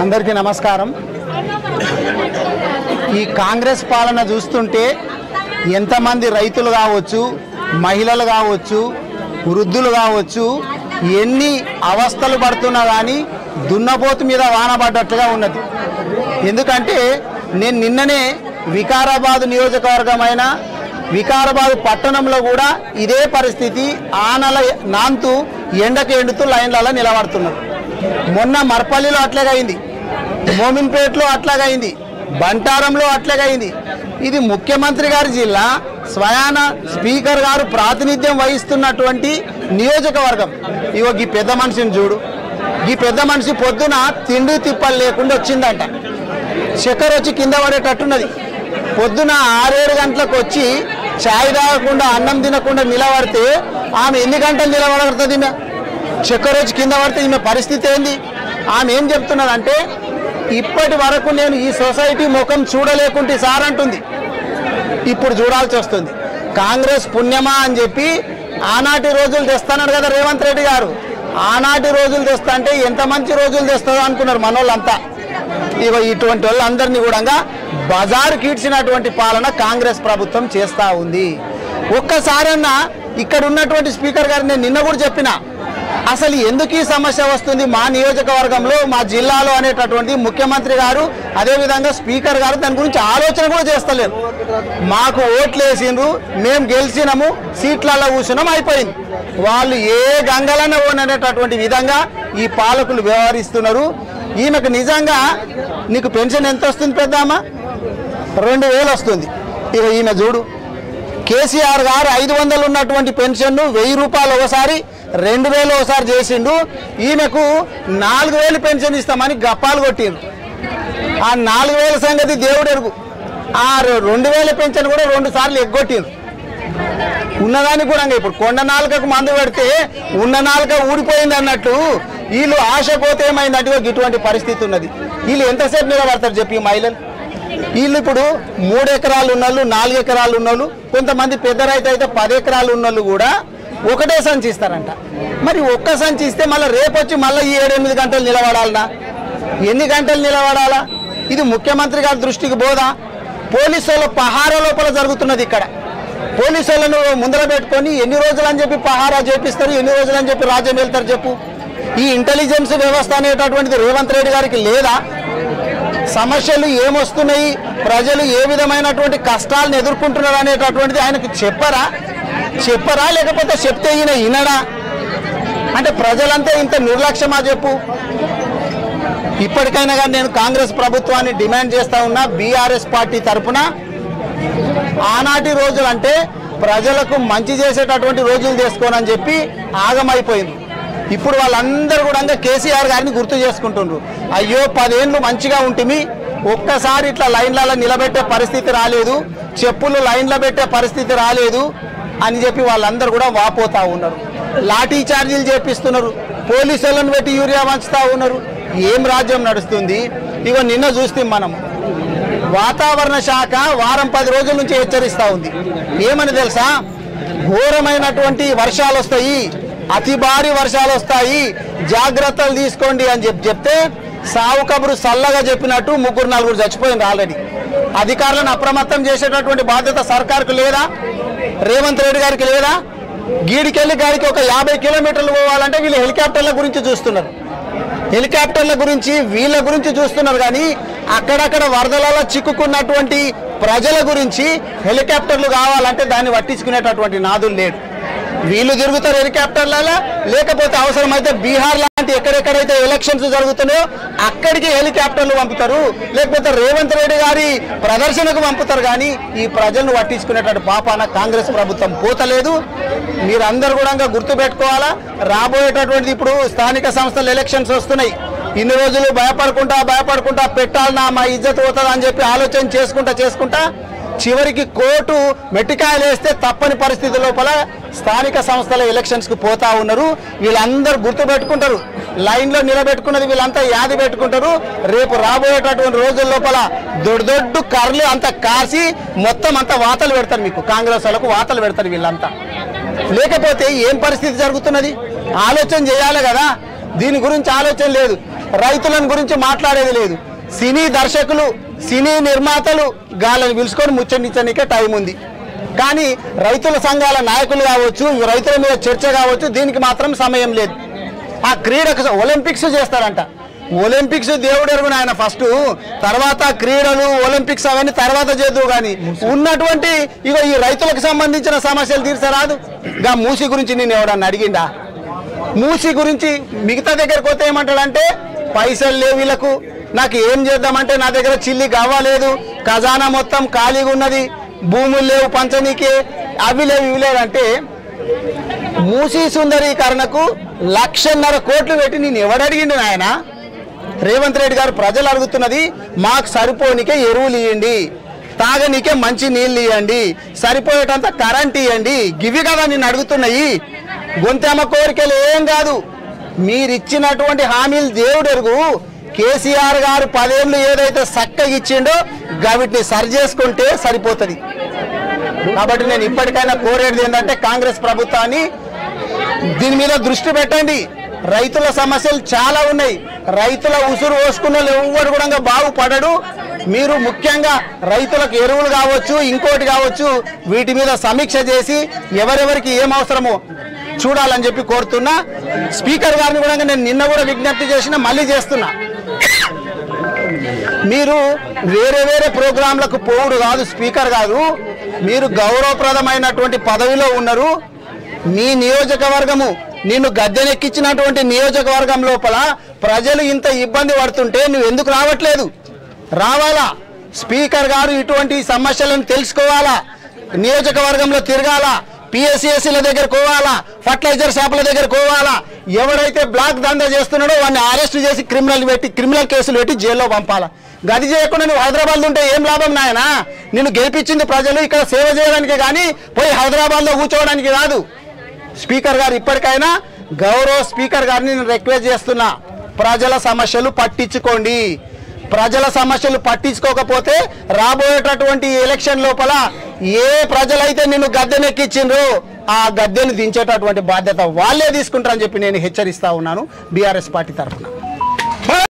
అందరికీ నమస్కారం। ఈ కాంగ్రెస్ పాలన చూస్తుంటే ఎంతమంది రైతులు కావచ్చు, మహిళలు కావచ్చు, వృద్ధులు కావచ్చు ఎన్ని అవస్థలు పడుతున్నా కానీ దున్నపోతు మీద వాన పడ్డట్లుగా ఉన్నది। ఎందుకంటే నేను నిన్ననే వికారాబాద్ నియోజకవర్గమైన వికారాబాద్ పట్టణంలో కూడా ఇదే పరిస్థితి ఆనల నాంతు ఎండకు ఎండుతూ లైన్లలో నిలబడుతున్నారు। మొన్న మర్పల్లిలో అట్లాగైంది, మోమిన్పేటలో అట్లాగైంది, బంటారంలో అట్లాగైంది। ఇది ముఖ్యమంత్రి గారి జిల్లా, స్వయాన స్పీకర్ గారు ప్రాతినిధ్యం వహిస్తున్నటువంటి నియోజకవర్గం। ఇగో ఈ పెద్ద మనిషిని చూడు, ఈ పెద్ద మనిషి పొద్దున తిండి తిప్పలు లేకుండా వచ్చిందంట, చక్కెర వచ్చి కింద పడేటట్టున్నది। పొద్దున 6-7 గంటలకు వచ్చి చాయ్ తాగకుండా అన్నం తినకుండా నిలబడితే ఆమె ఎన్ని గంటలు నిలబడుతుంది? ఈమె చక్కెర వచ్చి కింద పడితే ఈమె పరిస్థితి ఏంది? ఆమె ఏం చెప్తున్నదంటే ఇప్పటి వరకు నేను ఈ సొసైటీ ముఖం చూడలేకుంటే సార్ అంటుంది, ఇప్పుడు చూడాల్సి వస్తుంది। కాంగ్రెస్ పుణ్యమా అని చెప్పి ఆనాటి రోజులు తెస్తానన్నారు కదా రేవంత్ రెడ్డి గారు, ఆనాటి రోజులు తెస్తా అంటే ఎంత మంచి రోజులు తెస్తుందో అనుకున్నారు మనోళ్ళంతా। ఇగో ఇటువంటి వాళ్ళందరినీ కూడా బజారు కీడ్చినటువంటి పాలన కాంగ్రెస్ ప్రభుత్వం చేస్తూ ఉంది। ఒక్కసారన్నా ఇక్కడ ఉన్నటువంటి స్పీకర్ గారు నేను నిన్న కూడా చెప్పిన, అసలు ఎందుకు ఈ సమస్య వస్తుంది మా నియోజకవర్గంలో మా జిల్లాలో అనేటటువంటి ముఖ్యమంత్రి గారు అదేవిధంగా స్పీకర్ గారు దాని గురించి ఆలోచన కూడా చేస్తలేరు। మాకు ఓట్లు వేసిండ్రు, మేము గెలిచినాము, సీట్లలో కూర్చున్నాం, అయిపోయింది। వాళ్ళు ఏ గంగలన్న అనేటటువంటి విధంగా ఈ పాలకులు వ్యవహరిస్తున్నారు। ఈమెకు నిజంగా నీకు పెన్షన్ ఎంత వస్తుంది పెద్దమ్మ? 2000 వస్తుంది। ఇక ఈమె చూడు, కేసీఆర్ గారు 500 ఉన్నటువంటి పెన్షన్ను 1000 రూపాయలు ఒకసారి, 2000 ఒకసారి చేసిండు। ఈమెకు 4000 పెన్షన్ ఇస్తామని గప్పాలు కొట్టిండు। ఆ 4000 సంగతి దేవుడు ఎరుగు, ఆ 2000 పెన్షన్ కూడా 2 సార్లు ఎగ్గొట్టిండు। ఉన్నదానికి కూడా ఇప్పుడు కొండ నాలుకకు మందు పెడితే ఉన్న నాలుక ఊడిపోయింది అన్నట్టు వీళ్ళు ఆశ పోతే ఏమైందంటే ఇటువంటి పరిస్థితి ఉన్నది। వీళ్ళు ఎంతసేపు నిలబడతారు చెప్పి మహిళలు? వీళ్ళు ఇప్పుడు 3 ఎకరాలు ఉన్నోళ్ళు, 4 ఎకరాలు ఉన్నోళ్ళు, కొంతమంది పెద్ద రైతు అయితే 10 ఎకరాలు ఉన్నోళ్ళు కూడా ఒకటే సంచి ఇస్తారంట। మరి ఒక్క సంచి ఇస్తే మళ్ళీ రేపు వచ్చి మళ్ళీ ఈ 7-8 గంటలు నిలబడాలనా? ఎన్ని గంటలు నిలబడాలా? ఇది ముఖ్యమంత్రి గారి దృష్టికి పోదా? పోలీసు వాళ్ళ పహారా లోపల జరుగుతున్నది ఇక్కడ। పోలీసు వాళ్ళను ముందర పెట్టుకొని ఎన్ని రోజులు అని చెప్పి పహారా చేపిస్తారు, ఎన్ని రోజులు అని చెప్పి రాజ్యం వెళ్తారు చెప్పు? ఈ ఇంటెలిజెన్స్ వ్యవస్థ అనేటటువంటిది రేవంత్ రెడ్డి గారికి లేదా? సమస్యలు ఏమొస్తున్నాయి, ప్రజలు ఏ విధమైనటువంటి కష్టాలను ఎదుర్కొంటున్నారు అనేటటువంటిది ఆయనకు చెప్పరా లేకపోతే చెప్తే ఈయన వినడా? అంటే ప్రజలంతా ఇంత నిర్లక్ష్యమా చెప్పు? ఇప్పటికైనా కానీ నేను కాంగ్రెస్ ప్రభుత్వాన్ని డిమాండ్ చేస్తా ఉన్నా, బీఆర్ఎస్ పార్టీ తరఫున ఆనాటి రోజులు అంటే ప్రజలకు మంచి చేసేటటువంటి రోజులు చేసుకోనని చెప్పి ఆగమైపోయింది। ఇప్పుడు వాళ్ళందరూ కూడా కేసీఆర్ గారిని గుర్తు చేసుకుంటున్నారు, అయ్యో 10 ఏళ్ళు మంచిగా ఉంటుంది, ఒక్కసారి ఇట్లా లైన్లలో నిలబెట్టే పరిస్థితి రాలేదు, చెప్పులు లైన్లో పెట్టే పరిస్థితి రాలేదు అని చెప్పి వాళ్ళందరూ కూడా వాపోతా ఉన్నారు। లాఠీ చార్జీలు చేపిస్తున్నారు, పోలీసులను పెట్టి యూరియా వంచుతా ఉన్నారు। ఏం రాజ్యం నడుస్తుంది? ఇగో నిన్న చూస్తే మనం వాతావరణ శాఖ వారం 10 రోజుల నుంచి హెచ్చరిస్తూ ఉంది, ఏమని తెలుసా? ఘోరమైనటువంటి వర్షాలు వస్తాయి, అతి భారీ వర్షాలు వస్తాయి, జాగ్రత్తలు తీసుకోండి అని చెప్తే సావు కబురు సల్లగా చెప్పినట్టు 3-4 చచ్చిపోయింది ఆల్రెడీ। అధికారులను అప్రమత్తం చేసేటటువంటి బాధ్యత సర్కారుకు లేదా? రేవంత్ రెడ్డి గారికి లేదా? గీడికెళ్ళి గాడికి ఒక 50 కిలోమీటర్లు పోవాలంటే వీళ్ళు హెలికాప్టర్ల గురించి చూస్తున్నారు, హెలికాప్టర్ల గురించి వీళ్ళ గురించి చూస్తున్నారు, కానీ అక్కడక్కడ వరదలలో చిక్కుకున్నటువంటి ప్రజల గురించి హెలికాప్టర్లు కావాలంటే దాన్ని పట్టించుకునేటటువంటి నాదులు లేడు। వీళ్ళు తిరుగుతారు హెలికాప్టర్లలో, లేకపోతే అవసరమైతే బీహార్ లాంటి ఎక్కడెక్కడైతే ఎలక్షన్స్ జరుగుతున్నాయో అక్కడికి హెలికాప్టర్లు పంపుతారు, లేకపోతే రేవంత్ రెడ్డి గారి ప్రదర్శనకు పంపుతారు, కానీ ఈ ప్రజలను పట్టించుకునేటటువంటి పాపాన కాంగ్రెస్ ప్రభుత్వం పోతలేదు। మీరందరూ కూడా గుర్తుపెట్టుకోవాలా, రాబోయేటటువంటిది ఇప్పుడు స్థానిక సంస్థల ఎలక్షన్స్ వస్తున్నాయి, ఇన్ని రోజులు భయపడుకుంటా పెట్టాలన్నా మా ఇజ్జత్ పోతుంది అని చెప్పి ఆలోచన చేసుకుంటా చివరికి కోర్టు మెట్టికాయలు వేస్తే తప్పని పరిస్థితి లోపల స్థానిక సంస్థల ఎలక్షన్స్కి పోతా ఉన్నారు। వీళ్ళందరూ గుర్తుపెట్టుకుంటారు, లైన్లో నిలబెట్టుకున్నది వీళ్ళంతా యాది పెట్టుకుంటారు। రేపు రాబోయేటటువంటి రోజుల లోపల దొడ్డు కర్రలు అంతా కాసి మొత్తం అంతా వాతలు పెడతారు, మీకు కాంగ్రెస్ వాళ్ళకు వాతలు పెడతారు వీళ్ళంతా। లేకపోతే ఏం పరిస్థితి జరుగుతున్నది? ఆలోచన చేయాలి కదా, దీని గురించి ఆలోచన లేదు। రైతులను గురించి మాట్లాడేది లేదు. సినీ దర్శకులు, సినీ నిర్మాతలు గాళ్ళని పిలుచుకొని ముచ్చటించడానికే టైం ఉంది. కానీ రైతుల సంఘాల నాయకులు కావచ్చు, రైతుల మీద చర్చ కావచ్చు, దీనికి మాత్రం సమయం లేదు. ఆ క్రీడకు ఒలింపిక్స్ చేస్తారంట. ఒలింపిక్స్ దేవుడు ఎరుగున ఆయన ఫస్ట్, తర్వాత క్రీడలు ఒలింపిక్స్ అవన్నీ తర్వాత చేద్దు. కానీ ఉన్నటువంటి ఇగో ఈ రైతులకు సంబంధించిన సమస్యలు తీర్చరాదు. గా మూసి గురించి నేను ఎవడన్నా అడిగిండా? మూసి గురించి మిగతా దగ్గరకు పోతే ఏమంటాడంటే పైసలు లేవు వీళ్ళకు, నాకు ఏం చేద్దామంటే నా దగ్గర చిల్లి కావాలేదు, ఖజానా మొత్తం ఖాళీగా ఉన్నది, భూములు లేవు పంచనీకే, అవి లేవు ఇవి లేవు అంటే మూసీ సుందరీకరణకు 1,50,000 కోట్లు పెట్టి నేను ఎవడడిగిండు నాయన? రేవంత్ రెడ్డి గారు ప్రజలు అడుగుతున్నది మాకు సరిపోనికే ఎరువులు ఇవ్వండి, తాగనీకే మంచి నీళ్ళు ఇవ్వండి, సరిపోయేటంత కరెంట్ ఇవ్వండి, గివి కదా నేను అడుగుతున్నాయి. గొంతెమ్మ కోరికలు ఏం కాదు. మీరిచ్చినటువంటి హామీలు దేవుడు ఎరుగు. కేసీఆర్ గారు 10 ఏళ్ళు ఏదైతే చక్కగా ఇచ్చిండో వీటిని సరి చేసుకుంటే సరిపోతుంది. కాబట్టి నేను ఇప్పటికైనా కోరేది ఏంటంటే కాంగ్రెస్ ప్రభుత్వాన్ని దీని మీద దృష్టి పెట్టండి. రైతుల సమస్యలు చాలా ఉన్నాయి. రైతుల ఉసురు పోసుకున్న ఎవరు కూడా బాగుపడడు. మీరు ముఖ్యంగా రైతులకు ఎరువులు కావచ్చు, ఇంకోటి కావచ్చు, వీటి మీద సమీక్ష చేసి ఎవరెవరికి ఏం అవసరమో చూడాలని చెప్పి కోరుతున్నా. స్పీకర్ గారిని కూడా నేను నిన్న కూడా విజ్ఞప్తి చేసిన, మళ్ళీ చేస్తున్నా. మీరు వేరే వేరే ప్రోగ్రాంలకు పోవుడు కాదు, స్పీకర్ కాదు, మీరు గౌరవప్రదమైనటువంటి పదవిలో ఉన్నారు. మీ నియోజకవర్గము నిన్ను గద్దెనెక్కించినటువంటి నియోజకవర్గం లోపల ప్రజలు ఇంత ఇబ్బంది పడుతుంటే నువ్వు ఎందుకు రావట్లేదు? రావాలా? స్పీకర్ గారు ఇటువంటి సమస్యలను తెలుసుకోవాలా, నియోజకవర్గంలో తిరగాల, పిఎస్సిఎస్సీల దగ్గర పోవాలా, ఫర్టిలైజర్ షాపుల దగ్గర పోవాలా. ఎవరైతే బ్లాక్ దందా చేస్తున్నాడో వాడిని అరెస్ట్ చేసి క్రిమినల్ కేసులు పెట్టి జైల్లో పంపాలా. గది చేయకుండా నువ్వు హైదరాబాద్ ఉంటే ఏం లాభం నాయనా? నిన్ను గెలిపించింది ప్రజలు ఇక్కడ సేవ చేయడానికి, కానీ పోయి హైదరాబాద్లో కూర్చోవడానికి కాదు. స్పీకర్ గారు ఇప్పటికైనా గౌరవ స్పీకర్ గారిని నేను రిక్వెస్ట్ చేస్తున్నా, ప్రజల సమస్యలు పట్టించుకోండి. ప్రజల సమస్యలు పట్టించుకోకపోతే రాబోయేటటువంటి ఎలక్షన్ లోపల ఏ ప్రజలైతే నిన్ను గద్దెనెక్కించిండ్రో ఆ గద్దెను దించేటటువంటి బాధ్యత వాళ్ళే తీసుకుంటారని చెప్పి నేను హెచ్చరిస్తా ఉన్నాను బీఆర్ఎస్ పార్టీ తరఫున.